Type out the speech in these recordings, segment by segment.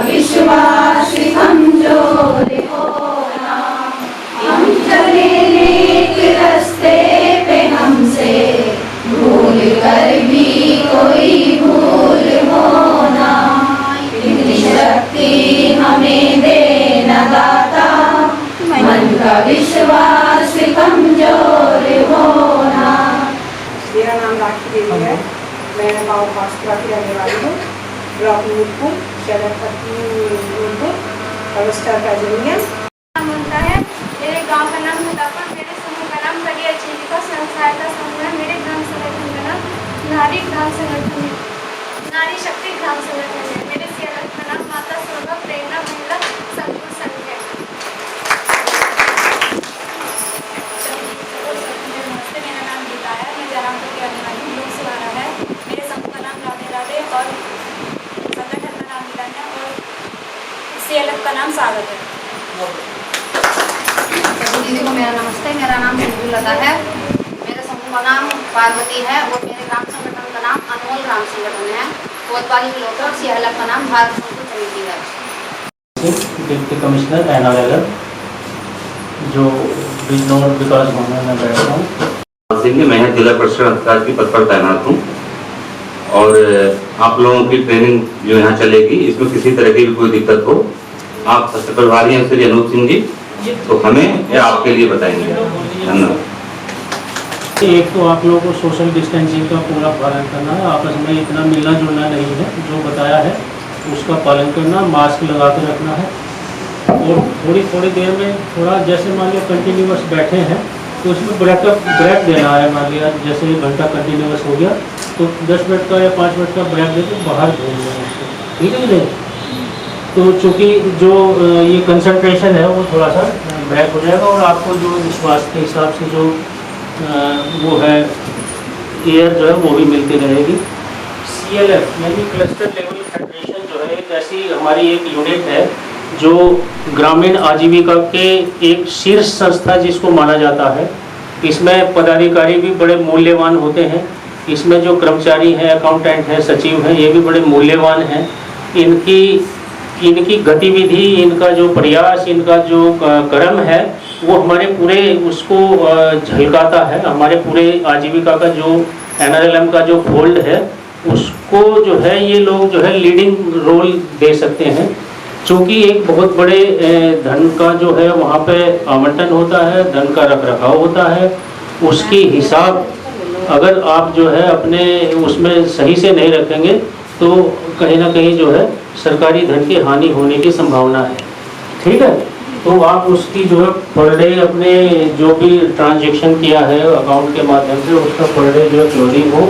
विश्वास कमजोर होना, हम चले नेक रास्ते पे हमसे भूल कर भी कोई भूल होना, इतनी शक्ति हमें देना दाता, मन का विश्वास कमजोर होना। मेरा नाम राखी देवी है, मैं गाँव भास्करा की रहने वाली हूँ। ब्लॉक नूरपुर शहर का यूनियन होता है। मेरे गांव का नाम मुताफा, मेरे समूह का नाम करिया जीविका स्वयं सहायता समूह है। मेरे ग्राम संगठन का नाम नारी ग्राम संगठन है, नारी शक्ति ग्राम संगठन है। मेरे सीएलएफ का नाम माता शोभा प्रेरणा महिला संकुल संघ है। नमस्ते, मेरा नाम गीता है, मैं जयरामपुर की रहने वाली हूँ। लोक सभा है। मेरे समूह का नाम राधे राधे और संगठन का नाम मिलन है और सीएलएफ का नाम स्वागत है। दीदी को मेरा नमस्ते, मेरा नाम लता है, मेरे समूह का नाम पार्वती है और मेरे ग्राम संगठन का नाम अनमोल ग्राम संगठन है। कोतवाली ब्लॉक और सीएलएफ का नाम भारत संकुल समिति है। डिप्टी कमिश्नर एनआरएल जो बिजनौर विकास भवन में बैठा हूँ। मैं जिला परिषद अधिकारी के पद पर तैनात हूँ और आप लोगों की ट्रेनिंग जो यहाँ चलेगी, इसमें किसी तरह की भी कोई दिक्कत हो, आप सत्र प्रभारी हैं श्री अनूप सिंह जी, तो हमें या आपके लिए बताएंगे। धन्यवाद। एक तो आप लोगों को सोशल डिस्टेंसिंग का पूरा पालन करना है, आपस में इतना मिलना जुलना नहीं है, जो बताया है उसका पालन करना, मास्क लगा के रखना है और थोड़ी देर में थोड़ा जैसे मान लिया कंटिन्यूअस बैठे हैं तो उसमें ब्रेक देना है। मान लिया जैसे 1 घंटा कंटिन्यूअस हो गया तो 10 मिनट का या 5 मिनट का ब्रेक देकर बाहर घूम लेना उसको, ठीक है नहीं? तो चूँकि जो ये कंसंट्रेशन है वो थोड़ा सा ब्रेक हो जाएगा और आपको जो विश्वास के हिसाब से जो वो है एयर जो है वो भी मिलती रहेगी। CLF यानी क्लस्टर लेवल फेडरेशन जो है एक ऐसी हमारी एक यूनिट है जो ग्रामीण आजीविका के एक शीर्ष संस्था जिसको माना जाता है। इसमें पदाधिकारी भी बड़े मूल्यवान होते हैं, इसमें जो कर्मचारी हैं, अकाउंटेंट हैं, सचिव हैं, ये भी बड़े मूल्यवान हैं। इनकी गतिविधि, इनका जो प्रयास, इनका जो कर्म है वो हमारे पूरे उसको झलकाता है। हमारे पूरे आजीविका का जो NRLM का जो फोल्ड है उसको जो है ये लोग जो है लीडिंग रोल दे सकते हैं, क्योंकि एक बहुत बड़े धन का जो है वहाँ पे आवंटन होता है, धन का रखरखाव होता है। उसकी हिसाब अगर आप जो है अपने उसमें सही से नहीं रखेंगे तो कहीं ना कहीं जो है सरकारी धन की हानि होने की संभावना है, ठीक है? तो आप उसकी जो है पर डे अपने जो भी ट्रांजैक्शन किया है अकाउंट के माध्यम से उसका पर डे जो है क्लोजिंग हो,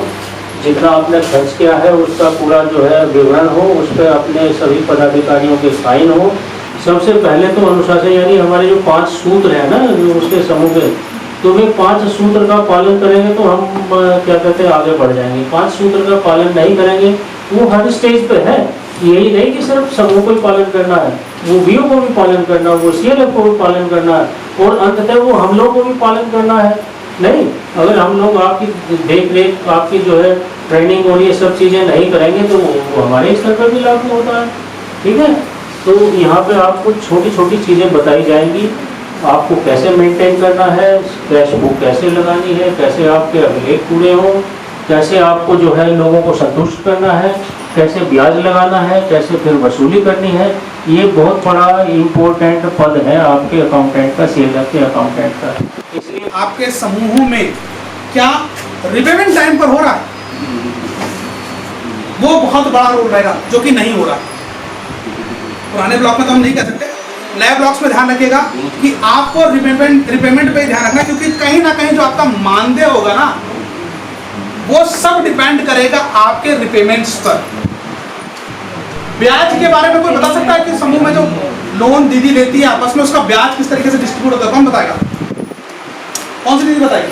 जितना आपने खर्च किया है उसका पूरा जो है विवरण हो, उस पर अपने सभी पदाधिकारियों के साइन हो। सबसे पहले तो अनुशासन यानी हमारे जो 5 सूत्र है ना जो उसके समूह के, तो वे 5 सूत्र का पालन करेंगे तो हम क्या कहते हैं आगे बढ़ जाएंगे। 5 सूत्र का पालन नहीं करेंगे वो हर स्टेज पे है, यही नहीं कि सिर्फ समूह को ही पालन करना है, वो VO को भी पालन करना है, वो CLF को भी पालन करना है और अंततः वो हम लोग को भी पालन करना है। नहीं, अगर हम लोग आपकी देख रेख, आपकी जो है ट्रेनिंग और ये सब चीज़ें नहीं करेंगे तो वो हमारे स्तर पर भी लागू होता है, ठीक है? तो यहाँ पे आपको छोटी छोटी चीज़ें बताई जाएंगी, आपको कैसे मेंटेन करना है, कैश बुक कैसे लगानी है, कैसे आपके अभिलेख पूरे हों, कैसे आपको जो है लोगों को संतुष्ट करना है, कैसे ब्याज लगाना है, कैसे फिर वसूली करनी है। ये बहुत बड़ा इम्पोर्टेंट पद है आपके अकाउंटेंट का, CLF के अकाउंटेंट का। इसलिए आपके समूहों में क्या रिपेमेंट टाइम पर हो रहा है? वो बहुत बड़ा रोल रहेगा जो कि नहीं हो रहा। पुराने ब्लॉक में तो हम नहीं कह सकते, नए ब्लॉक्स में ध्यान रखिएगा कि आपको रिपेमेंट पे ध्यान रखना, क्योंकि कहीं ना कहीं जो आपका मानदेय होगा ना वो सब डिपेंड करेगा आपके रिपेमेंट्स पर। ब्याज के बारे में कोई बता सकता है कि समूह में जो लोन दीदी लेती है आपस में उसका ब्याज किस तरीके से डिस्ट्रीब्यूट होता है? कौन बताएगा? कौन सी दीदी बताएगी?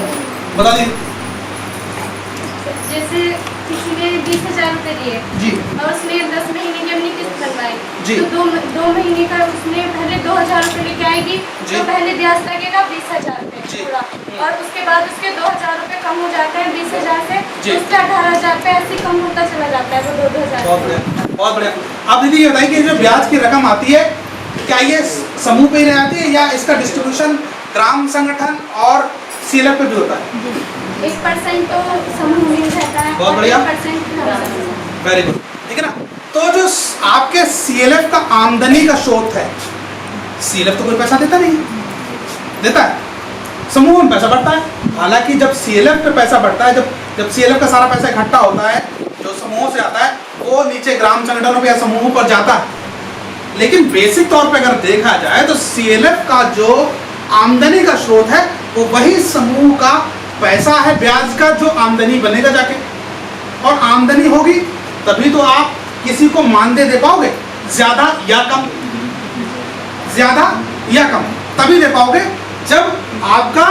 बता दीजिए। जैसे किसी ने 20,000 रुपए दिए जी और उसने 10 महीने की अपनी किस्त लगवाई, जी। तो दो महीने का उसने पहले 2,000 रुपए लेके आएगी, जी। तो पहले ब्याज लगेगा 20,000 रुपए जी। पूरा, और उसके बाद उसके 2,000 रुपए कम हो जाते हैं 20,000 से, जी। तो उसके 18,000 रुपए ऐसे कम होता चला जाता है वो 2,000। बहुत बढ़िया, बहुत बढ़िया। अब दीदी ये बताइए कि जो ब्याज की रकम आती है क्या ये समूह पे ही नहीं आती है या इसका डिस्ट्रीब्यूशन ग्राम संगठन और सीएलएफ पे भी होता है? 1% तो समूह में रहता है बहुत और बढ़िया। 1% वेरी गुड, ठीक है ना। तो जो आपके सीएलएफ का आमदनी का स्रोत है, सीएलएफ तो कोई पैसा देता नहीं, देता है समूह में पैसा बढ़ता है। हालांकि जब सीएलएफ पे पैसा बढ़ता है, जब सीएलएफ का सारा पैसा इकट्ठा होता है जो समूहों से आता है वो नीचे ग्राम संगठनों पे या समूहों पर जाता है, लेकिन बेसिक तौर पे अगर देखा जाए तो सीएलएफ का जो आमदनी का स्रोत है वो वही समूह का पैसा है, ब्याज का जो आमदनी बनेगा जाके। और आमदनी होगी तभी तो आप किसी को मानदेय दे पाओगे, ज्यादा या कम, ज्यादा या कम तभी दे पाओगे जब आपका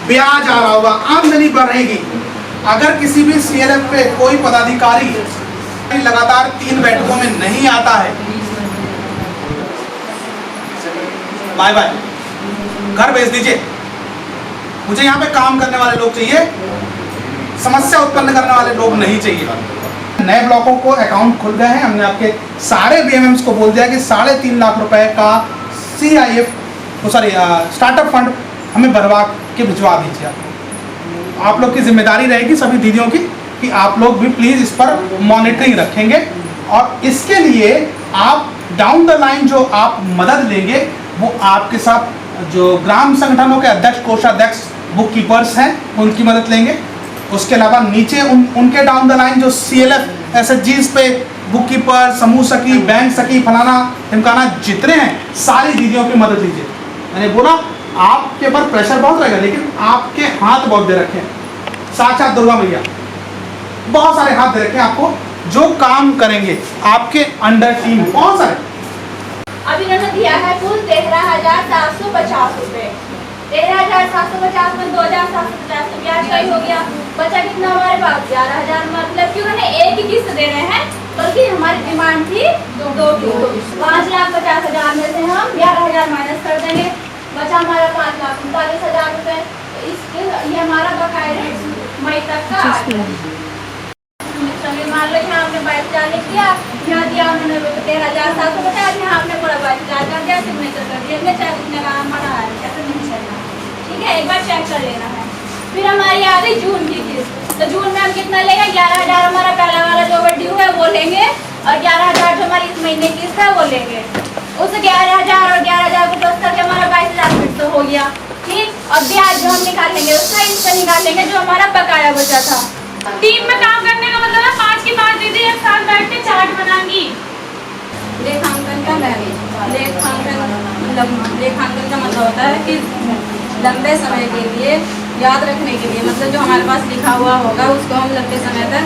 ब्याज आ रहा होगा, आमदनी बढ़ रहेगी। अगर किसी भी सीएलएफ पे कोई पदाधिकारी लगातार 3 बैठकों में नहीं आता है, बाय बाय, घर भेज दीजिए। मुझे यहाँ पे काम करने वाले लोग चाहिए, समस्या उत्पन्न करने वाले लोग नहीं चाहिए। नए ब्लॉकों को अकाउंट खुल गए हैं, हमने आपके सारे बीएमएम्स को बोल दिया कि 3.5 लाख रुपए का सीआईएफ स्टार्टअप फंड हमें भरवा के भिजवा दीजिए। आप लोग की जिम्मेदारी रहेगी सभी दीदियों की कि आप लोग भी प्लीज इस पर मॉनिटरिंग रखेंगे, और इसके लिए आप डाउन द लाइन जो आप मदद लेंगे वो आपके साथ जो ग्राम संगठनों के अध्यक्ष, कोषाध्यक्ष, बुक कीपर्स हैं उनकी मदद लेंगे। उसके अलावा नीचे उनके डाउन द लाइन जो सीएलएफ एसएचजीज पे बुक कीपर, समूह सखी, बैंक सखी, फलाना ढिमकाना जितने हैं सारी दीदियों की मदद लीजिए। मैंने बोला आपके ऊपर प्रेशर बहुत रहेगा, लेकिन आपके हाथ बहुत दे रखे हैं, साक्षात दुर्गा मैया बहुत सारे हाथ दे रखे हैं आपको, जो काम करेंगे आपके अंडर टीम। बहुत सारे अभी इन्होंने दिया है कुल 13,750 रुपए। 13,750 में 2,750 तो ब्याज का ही हो गया, बचा कितना हमारे पास? 11,000। मतलब कि उन्होंने एक ही किस्त दे रहे हैं, बल्कि हमारी डिमांड थी 2 की। 5,50,000 में से हम 11,000 माइनस कर देंगे, बचा हमारा 5,39,000 रुपए। इसके ये हमारा बकाया है मई तक का। मान लो यहाँ आपने 22,000 लिख दिया, यहाँ दिया उन्होंने 13,750, यहाँ आपने पूरा 22,000 कर दिया, सिग्नेचर कर दिया, मैं चाहे उतने का मना है, ऐसा नहीं चलना। ठीक है, एक बार चेक कर लेना है। फिर हमारी आ गई जून की किस्त, तो जून में हम कितना लेंगे? 11,000 हमारा पहला वाला जो ड्यू है वो लेंगे, और 11,000 जो हमारी इस महीने की किस्त है वो लेंगे। उस 11,000 और 11,000 को प्लस करके हमारा 22,000 फिर तो हो गया। ठीक, और ब्याज जो हम निकाल लेंगे उसका इसका निकाल लेंगे जो हमारा बकाया बचा था। टीम में काम करने का मतलब है 5 की 5 दीदी एक साथ बैठ के चार्ट बनाएंगी। लेखांकन का लेखांकन का मतलब होता है कि लंबे समय के लिए याद रखने के लिए, मतलब जो हमारे पास लिखा हुआ होगा उसको हम लंबे समय तक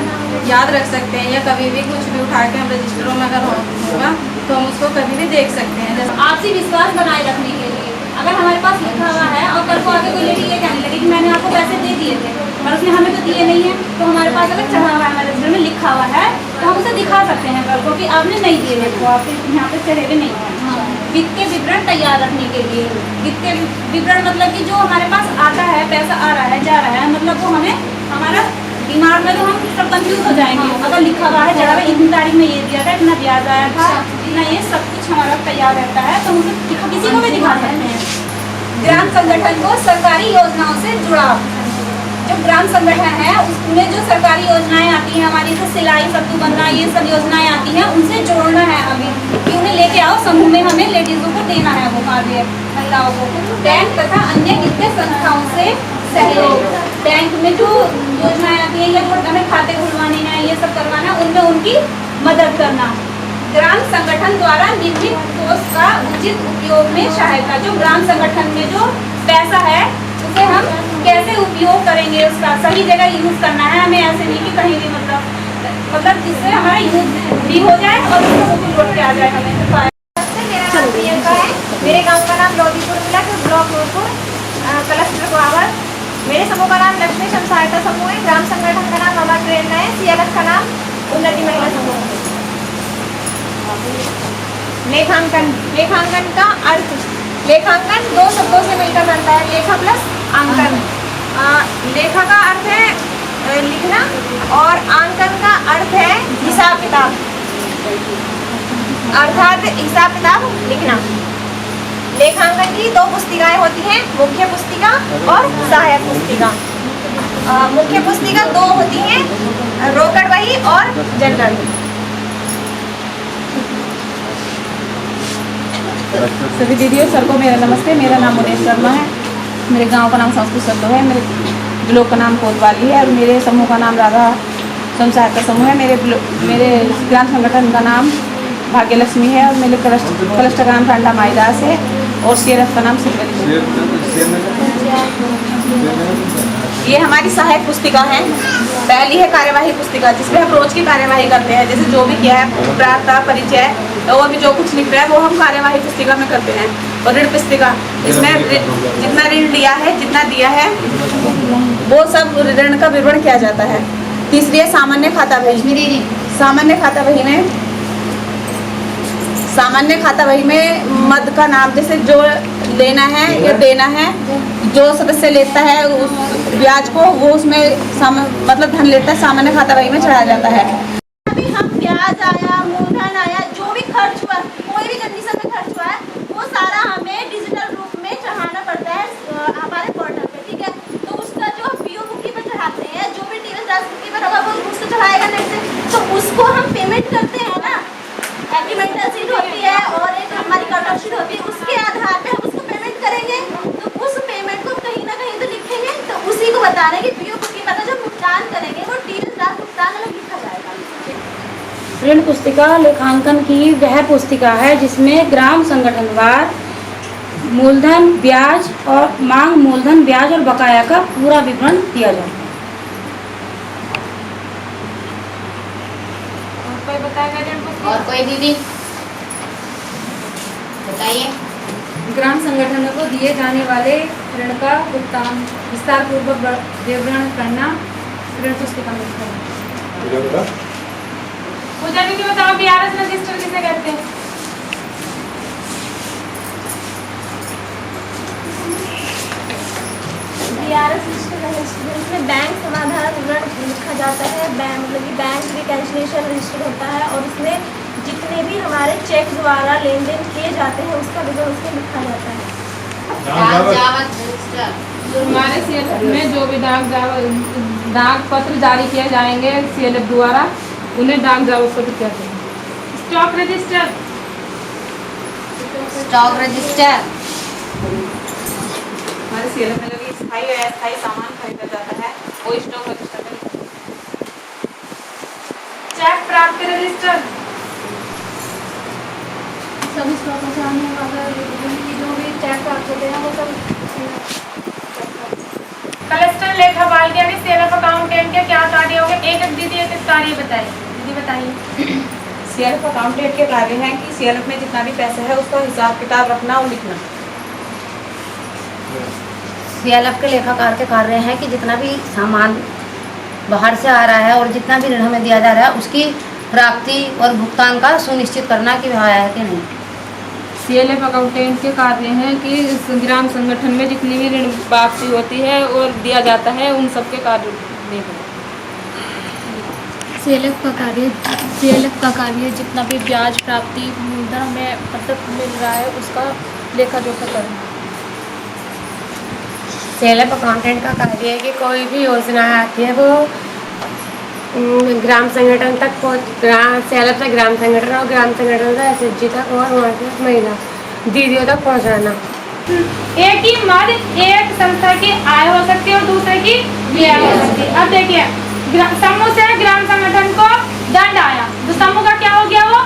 याद रख सकते हैं, या कभी भी कुछ भी उठा के हम रजिस्टरों में अगर होगा तो हम उसको कभी भी देख सकते हैं। जैसे आपसी विश्वास बनाए रखने के लिए अगर हमारे पास लिखा हुआ है और कल को आगे कोई लेडी ये कहने लगे कि मैंने आपको पैसे दे दिए थे पर उसने हमें तो दिए नहीं है, तो हमारे पास अगर चढ़ा हुआ है हमारे रजिस्टर में लिखा हुआ है तो हम उसे दिखा सकते हैं कल को कि आपने नहीं दिए, देखो आप यहाँ पे चढ़े हुए नहीं हैं। वित्तीय विवरण तैयार रखने के लिए, वित्तीय विवरण मतलब कि जो हमारे पास आता है, पैसा आ रहा है जा रहा है, मतलब वो हमें हमारा दिमाग में तो हम सब कंफ्यूज हो जाएंगे। अगर लिखा हुआ है जरा इतनी तारीख में ये दिया था, इतना ब्याज आया था, इतना, ये सब कुछ हमारा तैयार रहता है, तो हम किसी को भी दिखा सकते हैं। ग्राम संगठन को सरकारी योजनाओं से जुड़ा, जो ग्राम संगठन है उसमें जो सरकारी योजनाएं आती हैं हमारी, जैसे सिलाई, सत्तू बनना, ये सब योजनाएं आती हैं, उनसे जोड़ना है अभी कि उन्हें लेके आओ समूह में, हमें लेडीजों को देना है वो कार्य, महिलाओं को। बैंक तथा अन्य वित्तीय संस्थाओं से सहयोग, बैंक में जो योजनाएं आती हैं या जो हमें खाते खुलवाने हैं, ये सब करवाना, उनमें उनकी मदद करना। ग्राम संगठन द्वारा निर्मित कोष का उचित उपयोग में सहायता। जो ग्राम संगठन में जो पैसा है उसे हम कैसे उपयोग करेंगे, उसका सही जगह यूज करना है हमें, ऐसे नहीं कि कहीं भी मतलब जिससे हमारा यूज भी हो जाए और उसको लौट के आ जाए हमें। मेरा नाम प्रियंका है। मेरे गांव का नाम Lodhipur block block Noorpur collector गोवावर। मेरे समूह का नाम लक्ष्मी स्वयं सहायता समूह है। ग्राम संगठन का नाम हमारा प्रेरणा है। CLF का नाम उन्नति महिला समूह है। लेखांकन, लेखांकन का अर्थ, लेखांकन दो शब्दों से मिलकर बनता है, लेखा प्लस अंकन। लेखा का अर्थ है लिखना और अंकन का अर्थ है हिसाब किताब, अर्थात हिसाब किताब लिखना। लेखांकन की दो पुस्तिकाएं होती हैं, मुख्य पुस्तिका और सहायक पुस्तिका। मुख्य पुस्तिका दो होती हैं, रोकड़ बही और जनगण। सभी दीदियों सर को मेरा नमस्ते। मेरा नाम मुनेश शर्मा है। मेरे गांव का नाम संस्कृत सत्तो है। मेरे ब्लॉक का नाम कोतवाली है और मेरे समूह का नाम राधा स्वयं सहायता समूह है। मेरे ग्राम संगठन का नाम भाग्यलक्ष्मी है और मेरे क्लस्टर का नाम ठंडा माईदास है और CLF का नाम सिद्धवती है। ये हमारी सहायक पुस्तिका है। पहली है कार्यवाही पुस्तिका, जिसमें हम रोज की कार्यवाही करते हैं, जैसे जो भी किया है प्रार्थना परिचय और भी जो कुछ लिख रहा है वो हम कार्यवाही पुस्तिका में करते हैं। और ऋण पुस्तिका, इसमें जितना ऋण लिया है, जितना दिया है, वो सब ऋण का विवरण किया जाता है। तीसरी है सामान्य खाता बही। सामान्य खाता बही में मद का नाम, जैसे जो लेना है या देना है, जो सदस्य लेता है उस ब्याज को वो उसमें मतलब धन लेता है, सामान्य खाता बही में चढ़ाया जाता है। अभी हम ब्याज आया, मूलधन आया, जो भी खर्च हुआ, कोई भी कंडीशन में खर्च हुआ है, वो सारा हमें डिजिटल रूप में चढ़ाना पड़ता है हमारे पोर्टल पे, ठीक है। तो उसका जो PO बुकी पर चढ़ाते हैं, जो भी TS बुकी पर होगा वो उसको चढ़ाएगा नहीं से, तो उसको हम पेमेंट करते हैं ना। एग्रीमेंटल शीट होती है और एक हमारी कट शीट होती है, उसके आधार पे हम उसको पेमेंट करेंगे। तो उस पेमेंट को कहीं ना कहीं तो लिखेंगे, तो उसी को बता रहे हैं कि PO बुकी पर जब भुगतान करेंगे वो TS भुगतान अलग लिखा जाएगा। ऋण पुस्तिका लेखांकन की वह पुस्तिका है जिसमें ग्राम संगठनवार मूलधन, ब्याज और मांग मूलधन, ब्याज और बकाया का पूरा विवरण दिया जाए। कोई बताएगा ऋण पुस्तिका? और कोई दीदी बताइए। ग्राम संगठनों को दिए जाने वाले ऋण का भुगतान विस्तार पूर्वक विवरण करना ऋण पुस्तिका में लिखा है। पूजा दीदी बताओ, BRS रजिस्टर किसे कहते हैं? BRS रजिस्टर इसमें बैंक समाधान विवरण लिखा जाता है, मतलब कि बैंक रिकैंसिलेशन रजिस्टर होता है और उसमें जितने भी हमारे चेक द्वारा लेन देन किए जाते हैं उसका विवरण उसमें लिखा जाता है। हमारे CLF में जो भी डाक पत्र जारी किए जाएंगे CLF द्वारा, उन्हें डाक जावक पत्र कहते हैं। स्टॉक रजिस्टर, स्टॉक रजिस्टर हमारे CLF में जो भी स्थायी और अस्थायी सामान खरीदा जाता है वो स्टॉक रजिस्टर में लिखा है। चेक प्राप्ति रजिस्टर, सभी स्टॉक जो भी चेक प्राप्त होते हैं वो सब। कलेक्टर लेखापाल के यानी CLF अकाउंटेंट के क्या कार्य होंगे? एक दीदी एक कार्य बताइए। दीदी बताइए। CLF अकाउंटेंट के कार्य हैं कि CLF में जितना भी पैसा है उसका हिसाब किताब रखना और लिखना। CLF के लेखाकार के कार्य हैं कि जितना भी सामान बाहर से आ रहा है और जितना भी ऋण हमें दिया जा रहा है उसकी प्राप्ति और भुगतान का सुनिश्चित करना कि वह आया है कि नहीं। CLF अकाउंटेंट के कार्य हैं कि इस ग्राम संगठन में जितनी भी ऋण वापसी होती है और दिया जाता है उन सबके कार्य देखो। CLF का कार्य जितना भी ब्याज प्राप्ति मूलधन हमें मतलब मिल रहा है उसका लेखा जोखा करना। CLF अकाउंटेंट का कार्य है कि कोई भी योजना आती है वो ग्राम संगठन तक CLF से ग्राम संगठन और ग्राम संगठन से SHG तक और वहाँ से महिला दीदियों तक पहुँचाना। एक ही मद एक संस्था की आय हो सकती है और दूसरे की व्यय हो सकती है। अब देखिए समूह से ग्राम संगठन को दंड आया तो समूह का क्या हो गया? वो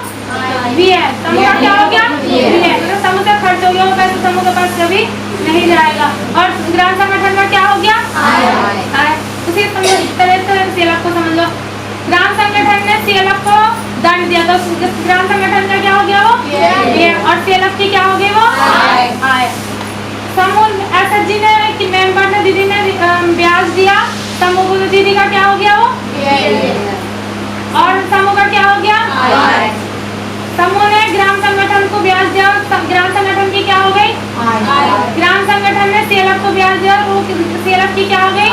भी है। समूह का क्या हो गया? भी है। तो समूह से खर्च हो गया वो पैसा समूह के पास कभी नहीं जाएगा। और ग्राम संगठन का क्या हो गया? आय। उसी तरह से CLF को समझ लो। ग्राम संगठन ने CLF को दंड दिया तो ग्राम संगठन का क्या हो गया वो? व्यय। और CLF की क्या हो गई वो? आय। समूह SHG ने कि मेंबर ने दीदी ने ब्याज दिया, समूह को दीदी का क्या हो गया वो? और समूह का क्या हो गया? समूह ने ग्राम संगठन को ब्याज दिया, ग्राम संगठन की क्या हो गई? ग्राम संगठन ने CLF को ब्याज दिया, वो CLF की क्या हो गई?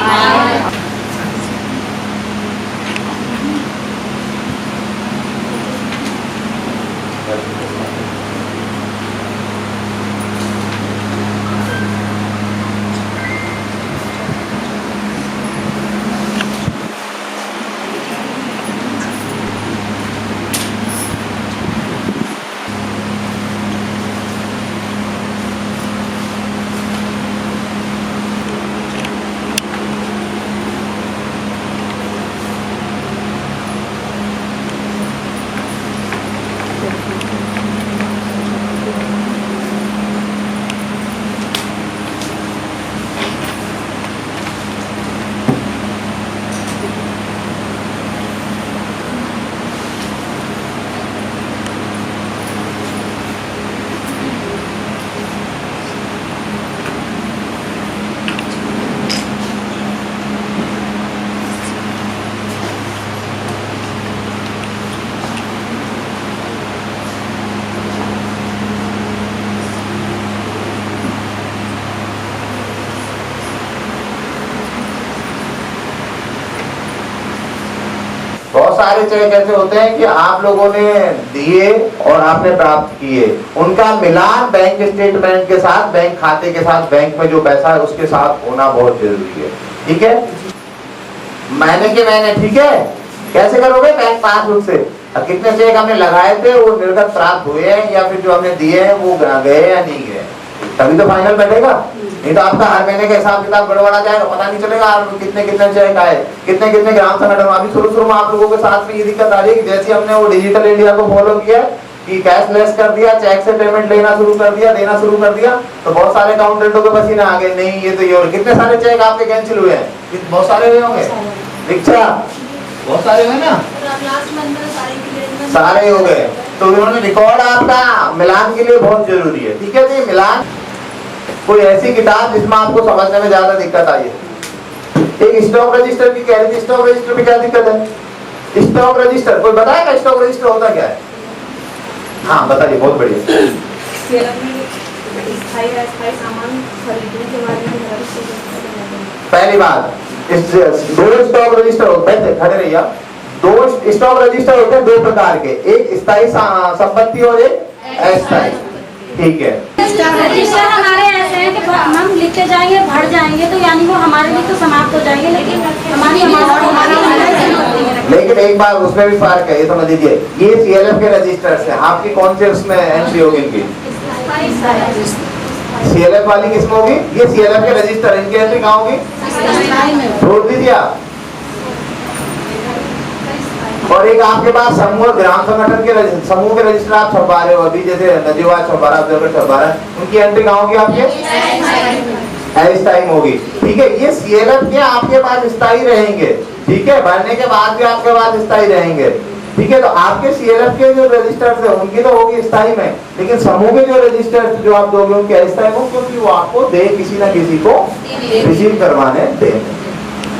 बहुत सारे चेक ऐसे होते हैं कि आप लोगों ने दिए और आपने प्राप्त किए, उनका मिलान बैंक स्टेटमेंट के साथ, बैंक खाते के साथ, बैंक में जो पैसा है उसके साथ होना बहुत जरूरी है। ठीक है, महीने के महीने। ठीक है, कैसे करोगे? बैंक पासबुक से कितने चेक हमने लगाए थे, वो निर्गत प्राप्त हुए हैं या फिर जो हमने दिए हैं वो गए या नहीं गए, तभी तो फाइनल बैठेगा। नहीं तो आपका हर महीने का हिसाब किताब गड़बड़ा जाएगा, पता नहीं चलेगा कितने कितने चेक आए, कितने कितने ग्राम संगठन। अभी शुरू में आप लोगों के साथ में ये दिक्कत आ रही है कि जैसे हमने वो डिजिटल इंडिया को फॉलो किया कि कैशलेस कर दिया, चेक से पेमेंट लेना शुरू कर दिया, देना शुरू कर दिया, तो बहुत सारे अकाउंटेंटों के पसीना आ गए, नहीं ये तो ये। और कितने सारे चेक आपके कैंसिल हुए हैं? बहुत सारे हुए होंगे दीक्षा, बहुत सारे हुए ना, सारे हो गए। तो उन्होंने रिकॉर्ड आपका मिलान के लिए बहुत जरूरी है। ठीक है जी, मिलान कोई ऐसी किताब जिसमें आपको समझने में ज्यादा दिक्कत आई है। एक स्टॉक रजिस्टर की कह रही थी, स्टॉक रजिस्टर में क्या दिक्कत है? स्टॉक रजिस्टर कोई बताएगा स्टॉक रजिस्टर होता क्या है? हाँ बताइए, बहुत बढ़िया। पहली बात, दो स्टॉक रजिस्टर होते हैं, खड़े रहिए। दो स्टॉक रजिस्टर होते हैं दो प्रकार के, एक स्थायी संपत्ति और एक अस्थायी। ठीक है, रजिस्टर हमारे ऐसे हैं कि हम लिखते जाएंगे, भर जाएंगे, तो यानी वो हमारे लिए तो समाप्त हो जाएंगे, लेकिन लेकिन एक बार उसमें भी फर्क है, ये समझ लीजिए। ये CLF के रजिस्टर से आपकी कौन से उसमें एंट्री होगी? इनकी CLF वाली किसमें होगी? ये CLF के रजिस्टर, इनकी एंट्री कहाँ होगी? छोड़ दीजिए आप। और एक आपके पास समूह ग्राम संगठन के समूह के रजिस्टर आप छपा रहे हो, अभी जैसे नजीवा छपा रहा है, छपा रहा है, उनकी एंट्री कहाँ होगी? आपके अस्थायी होगी। ठीक है, ये CLF के आपके पास स्थायी रहेंगे। ठीक है, भरने के बाद भी आपके पास स्थायी रहेंगे। ठीक है, तो आपके CLF के जो रजिस्टर्स है उनकी तो होगी स्थायी में, लेकिन समूह के जो रजिस्टर्स जो आप दोगे उनके अस्थायी हो, क्योंकि वो आपको दे किसी ना किसी को रिसीव करवाने देंगे।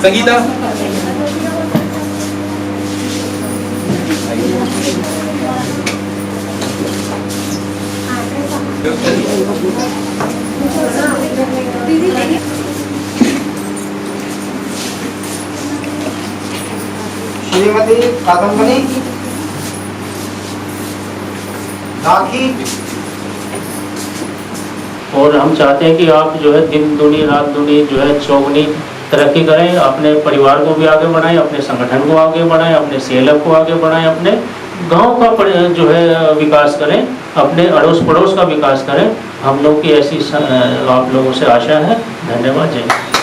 संगीता श्रीमती कादम्बनी राखी। और हम चाहते हैं कि आप जो है दिन दूनी रात दूनी जो है चौगुनी तरक्की करें, अपने परिवार को भी आगे बढ़ाएं, अपने संगठन को आगे बढ़ाएं, अपने CLF को आगे बढ़ाएं, अपने गांव का जो है विकास करें, अपने अड़ोस पड़ोस का विकास करें। हम लोग की ऐसी आप लोगों से आशा है। धन्यवाद। जय।